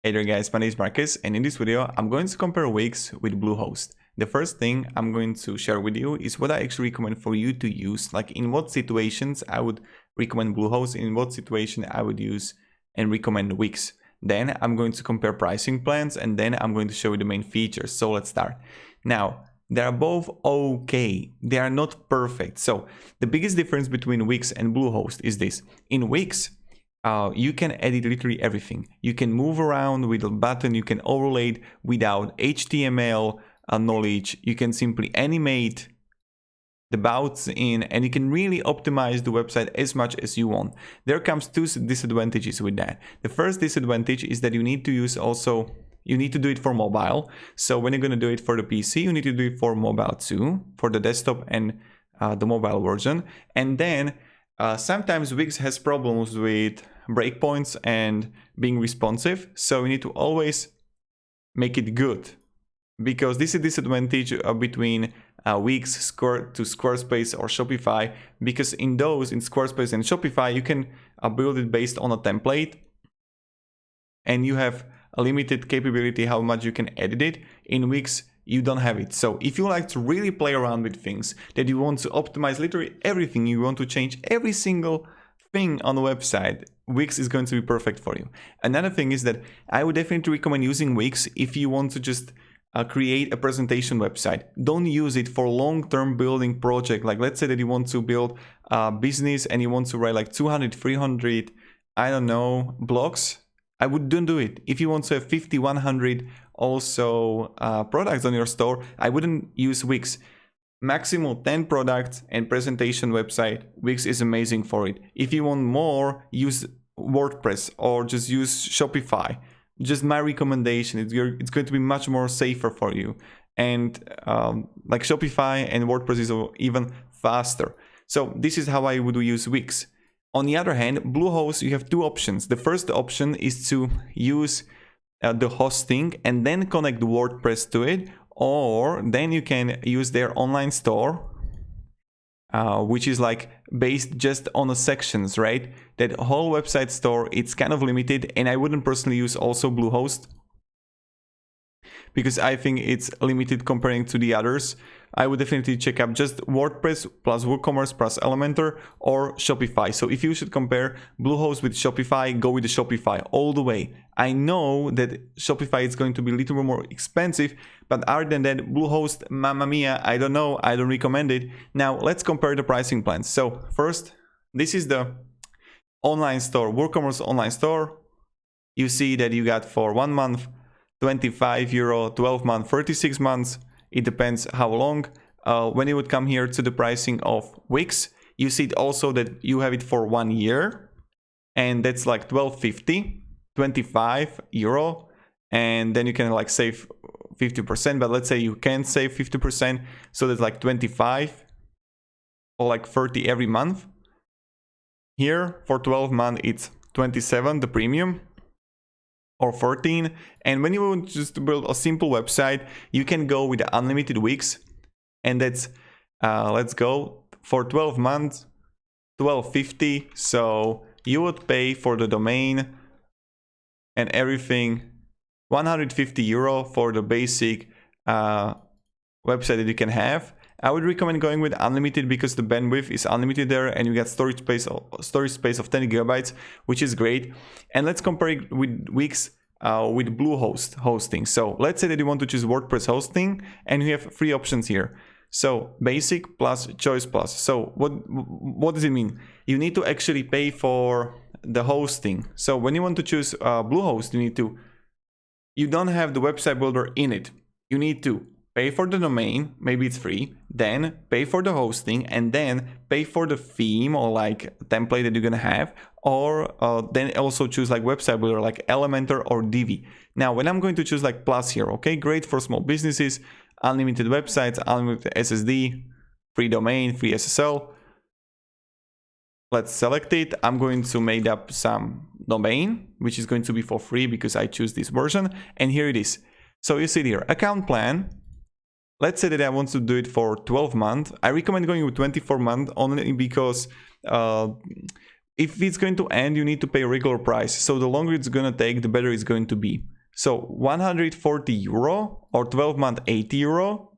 Hey there guys, my name is Marcus, and in this video I'm going to compare Wix with Bluehost. The first thing I'm going to share with you is what I actually recommend for you to use, like in what situations I would recommend Bluehost, in what situation I would use and recommend Wix. Then I'm going to compare pricing plans, and then I'm going to show you the main features. So let's start. Now, they are both okay. They are not perfect. So the biggest difference between Wix and Bluehost is this. In Wix, you can edit literally everything. You can move around with a button, you can overlay without HTML knowledge, you can simply animate the bouts in, and you can really optimize the website as much as you want. There comes two disadvantages with that. The first disadvantage is that you need to do it for mobile. So when you're going to do it for the PC, you need to do it for mobile too, for the desktop and the mobile version. And then sometimes Wix has problems with breakpoints and being responsive, so you need to always make it good, because this is a disadvantage between Wix to Squarespace or Shopify, because in Squarespace and Shopify you can build it based on a template and you have a limited capability how much you can edit it. In Wix you don't have it. So if you like to really play around with things, that you want to optimize literally everything, you want to change every single thing on the website, Wix is going to be perfect for you. Another thing is that I would definitely recommend using Wix if you want to just create a presentation website. Don't use it for long-term building project. Like let's say that you want to build a business and you want to write like 200, 300, I don't know, blogs. I wouldn't do it. If you want to have 50, 100 also products on your store, I wouldn't use Wix. Maximum 10 products and presentation website, Wix is amazing for it. If you want more, use WordPress or just use Shopify. Just my recommendation, it's going to be much more safer for you. And like Shopify and WordPress is even faster. So this is how I would use Wix. On the other hand, Bluehost, you have two options. The first option is to use the hosting and then connect WordPress to it, or then you can use their online store, which is like based just on the sections, right? That whole website store, it's kind of limited, and I wouldn't personally use also Bluehost because I think it's limited comparing to the others. I would definitely check up just WordPress plus WooCommerce plus Elementor or Shopify. So if you should compare Bluehost with Shopify, go with the Shopify all the way. I know that Shopify is going to be a little bit more expensive, but other than that, Bluehost, mamma mia, I don't know, I don't recommend it. Now let's compare the pricing plans. So first, this is the online store, WooCommerce online store. You see that you got for 1 month, €25, 12 months, 36 months. It depends how long. When you would come here to the pricing of Wix, you see also that you have it for 1 year, and that's like $12.50, €25, and then you can like save 50%. But let's say you can't save 50%, so that's like 25 or like 30 every month. Here for 12 months, it's 27, the premium, or 14. And when you want just to build a simple website, you can go with the unlimited Wix, and that's let's go for 12 months, $12.50. So you would pay for the domain and everything €150 for the basic website that you can have. I would recommend going with unlimited because the bandwidth is unlimited there, and you get storage space of 10 gigabytes, which is great. And let's compare it with Wix with Bluehost hosting. So let's say that you want to choose WordPress hosting, and you have 3 options here. So basic plus choice plus. So what does it mean? You need to actually pay for the hosting. So when you want to choose Bluehost, you don't have the website builder in it. You need to pay for the domain, maybe it's free, then pay for the hosting, and then pay for the theme or like template that you're gonna have, or then also choose like website builder like Elementor or Divi. Now, when I'm going to choose like plus here, okay, great for small businesses, unlimited websites, unlimited SSD, free domain, free SSL. Let's select it. I'm going to make up some domain, which is going to be for free because I choose this version, and here it is. So you see here, account plan. Let's say that I want to do it for 12 months. I recommend going with 24 months only because if it's going to end, you need to pay a regular price. So the longer it's going to take, the better it's going to be. So 140 euro or 12 month 80 euro.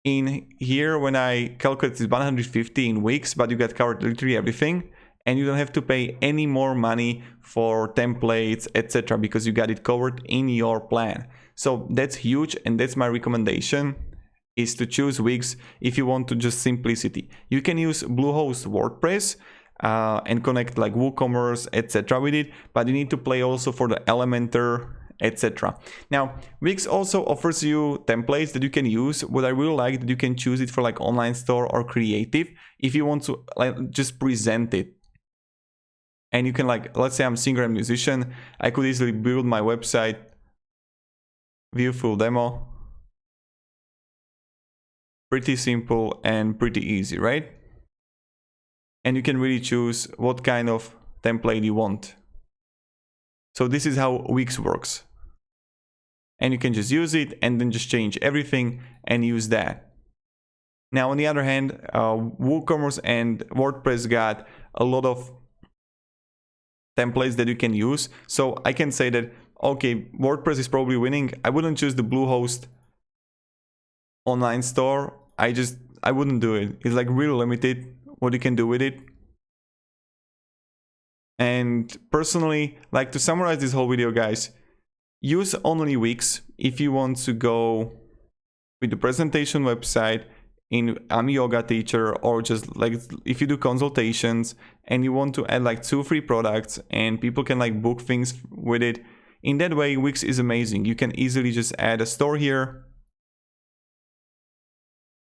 In here, when I calculate, it's 150 in Wix, but you get covered literally everything, and you don't have to pay any more money for templates, etc., because you got it covered in your plan. So that's huge, and that's my recommendation, is to choose Wix if you want to just simplicity. You can use Bluehost WordPress and connect like WooCommerce, etc. with it, but you need to pay also for the Elementor, etc. Now, Wix also offers you templates that you can use. What I really like that you can choose it for like online store or creative if you want to like just present it. And you can like, let's say I'm a singer and musician, I could easily build my website, view full demo. Pretty simple and pretty easy, right? And you can really choose what kind of template you want. So this is how Wix works. And you can just use it and then just change everything and use that. Now, on the other hand, WooCommerce and WordPress got a lot of templates that you can use. So I can say that, okay, WordPress is probably winning. I wouldn't choose the Bluehost online store. I wouldn't do it. It's like really limited what you can do with it. And personally, like to summarize this whole video, guys, use only Wix if you want to go with the presentation website in I'm a yoga teacher, or just like if you do consultations and you want to add like 2 free products and people can like book things with it. In that way, Wix is amazing. You can easily just add a store here.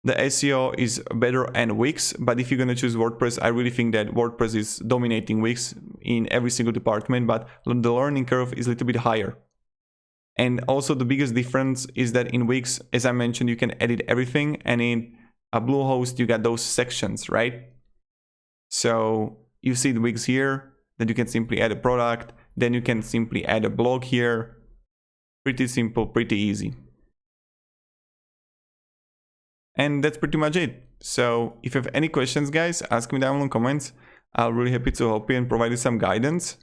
The SEO is better and Wix, but if you're going to choose WordPress, I really think that WordPress is dominating Wix in every single department, but the learning curve is a little bit higher. And also the biggest difference is that in Wix, as I mentioned, you can edit everything, and in a Bluehost, you got those sections, right? So you see the Wix here, that you can simply add a product, then you can simply add a blog here. Pretty simple, pretty easy. And that's pretty much it. So if you have any questions, guys, ask me down in the comments. I'll be really happy to help you and provide you some guidance.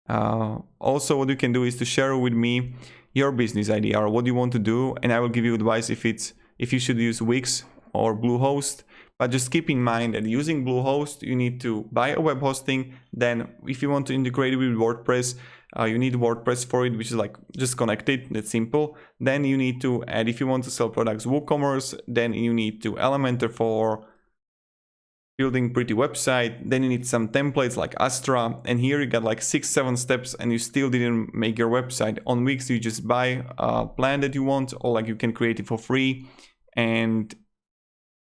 Also, what you can do is to share with me your business idea or what you want to do, and I will give you advice if you should use Wix or Bluehost. But just keep in mind that using Bluehost, you need to buy a web hosting. Then if you want to integrate it with WordPress, you need WordPress for it, which is like just connect it. That's simple. Then you need to add, if you want to sell products, WooCommerce, then you need to Elementor for building pretty website. Then you need some templates like Astra, and here you got like 6-7 steps and you still didn't make your website. On Wix, you just buy a plan that you want, or like you can create it for free, and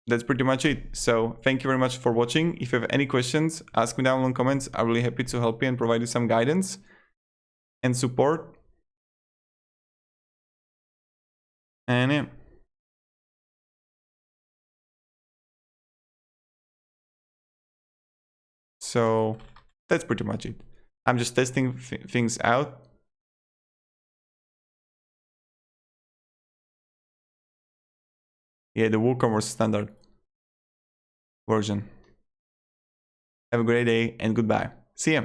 that's pretty much it. So thank you very much for watching. If you have any questions, ask me down in the comments. I'm really happy to help you and provide you some guidance and support. And yeah. So that's pretty much it. I'm just testing things out. Yeah, the WooCommerce standard version. Have a great day and goodbye. See ya.